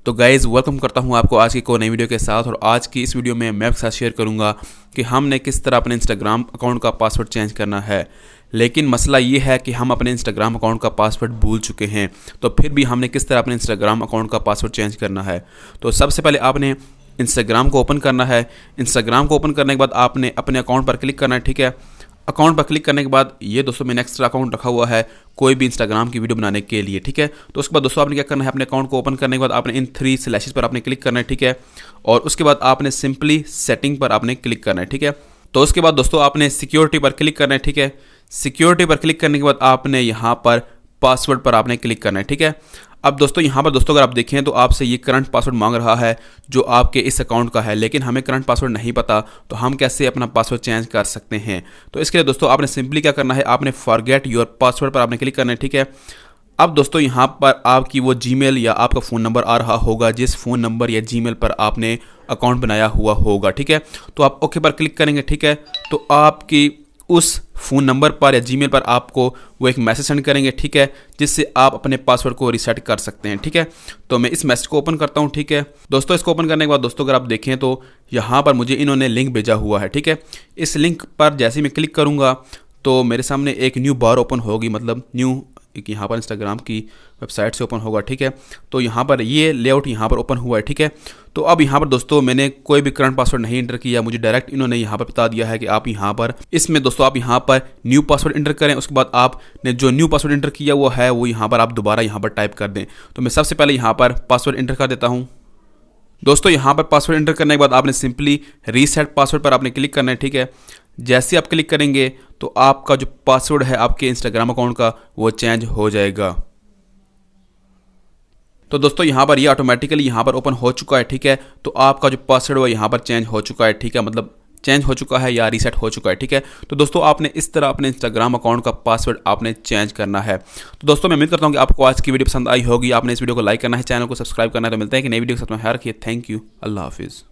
तो guys welcome करता हूं आपको आज की एक और नई वीडियो के साथ। और आज की इस वीडियो में मैं आपके साथ शेयर करूंगा कि हमने किस तरह अपने इंस्टाग्राम अकाउंट का पासवर्ड चेंज करना है। लेकिन मसला ये है कि हम अपने इंस्टाग्राम अकाउंट का पासवर्ड भूल चुके हैं, तो फिर भी हमने किस तरह अपने इंस्टाग्राम अकाउंट का पासवर्ड चेंज करना है। तो सबसे पहले आपने इंस्टाग्राम को ओपन करना है। इंस्टाग्राम को ओपन करने के बाद आपने अपने अकाउंट पर क्लिक करना है, ठीक है। अकाउंट पर क्लिक करने के बाद ये दोस्तों मैंने एक्स्ट्रा अकाउंट रखा हुआ है कोई भी इंस्टाग्राम की वीडियो बनाने के लिए, ठीक है। तो उसके बाद दोस्तों आपने क्या करना है, अपने अकाउंट को ओपन करने के बाद आपने इन 3 स्लैशेस पर आपने क्लिक करना है, ठीक है। और उसके बाद आपने सिंपली सेटिंग पर आपने क्लिक करना है, ठीक है। तो उसके बाद दोस्तों आपने सिक्योरिटी पर क्लिक करना है, ठीक है। सिक्योरिटी पर क्लिक करने के बाद आपने यहाँ पर पासवर्ड पर आपने क्लिक करना है, ठीक है। अब दोस्तों यहाँ पर दोस्तों अगर आप देखें तो आपसे ये करंट पासवर्ड मांग रहा है जो आपके इस अकाउंट का है, लेकिन हमें करंट पासवर्ड नहीं पता, तो हम कैसे अपना पासवर्ड चेंज कर सकते हैं। तो इसके लिए दोस्तों आपने सिंपली क्या करना है, आपने फॉरगेट योर पासवर्ड पर आपने क्लिक करना है, ठीक है। अब दोस्तों यहाँ पर आपकी वो जीमेल या आपका फ़ोन नंबर आ रहा होगा जिस फ़ोन नंबर या जीमेल पर आपने अकाउंट बनाया हुआ होगा, ठीक है। तो आप ओके पर क्लिक करेंगे, ठीक है। तो आपकी उस फ़ोन नंबर पर या जीमेल पर आपको वो एक मैसेज सेंड करेंगे, ठीक है, जिससे आप अपने पासवर्ड को रीसेट कर सकते हैं, ठीक है। तो मैं इस मैसेज को ओपन करता हूं, ठीक है। दोस्तों इसको ओपन करने के बाद दोस्तों अगर आप देखें तो यहाँ पर मुझे इन्होंने लिंक भेजा हुआ है, ठीक है। इस लिंक पर जैसे ही मैं क्लिक करूँगा तो मेरे सामने एक न्यू बार ओपन होगी, मतलब न्यू एक यहाँ पर इंस्टाग्राम की वेबसाइट से ओपन होगा, ठीक है। तो यहाँ पर ये लेआउट यहाँ पर ओपन हुआ है, ठीक है। तो अब यहाँ पर दोस्तों मैंने कोई भी करंट पासवर्ड नहीं इंटर किया, मुझे डायरेक्ट इन्होंने यहाँ पर बता दिया है कि आप यहाँ पर इसमें दोस्तों आप यहाँ पर न्यू पासवर्ड इंटर करें। उसके बाद आपने जो न्यू पासवर्ड इंटर किया हुआ है वो यहाँ पर आप दोबारा यहाँ पर टाइप कर दें। तो मैं सबसे पहले यहाँ पर पासवर्ड इंटर कर देता हूँ। दोस्तों यहाँ पर पासवर्ड इंटर करने के बाद आपने सिंपली रीसेट पासवर्ड पर आपने क्लिक करना है, ठीक है। जैसे आप क्लिक करेंगे तो आपका जो पासवर्ड है आपके इंस्टाग्राम अकाउंट का वो चेंज हो जाएगा। तो दोस्तों यहाँ पर ये ऑटोमेटिकली यहाँ पर ओपन हो चुका है, ठीक है। तो आपका जो पासवर्ड वो यहाँ पर चेंज हो चुका है, ठीक है, मतलब चेंज हो चुका है या रीसेट हो चुका है, ठीक है। तो दोस्तों आपने इस तरह अपने इंस्टाग्राम अकाउंट का पासवर्ड आपने चेंज करना है। तो दोस्तों मैं उम्मीद करता हूँ कि आपको आज की वीडियो पसंद आई होगी। आपने इस वीडियो को लाइक करना है, चैनल को सब्सक्राइब करना है। तो मिलते हैं कि नई वीडियो के साथ में। ख्याल रखिए। Thank you. अल्लाह हाफिज़।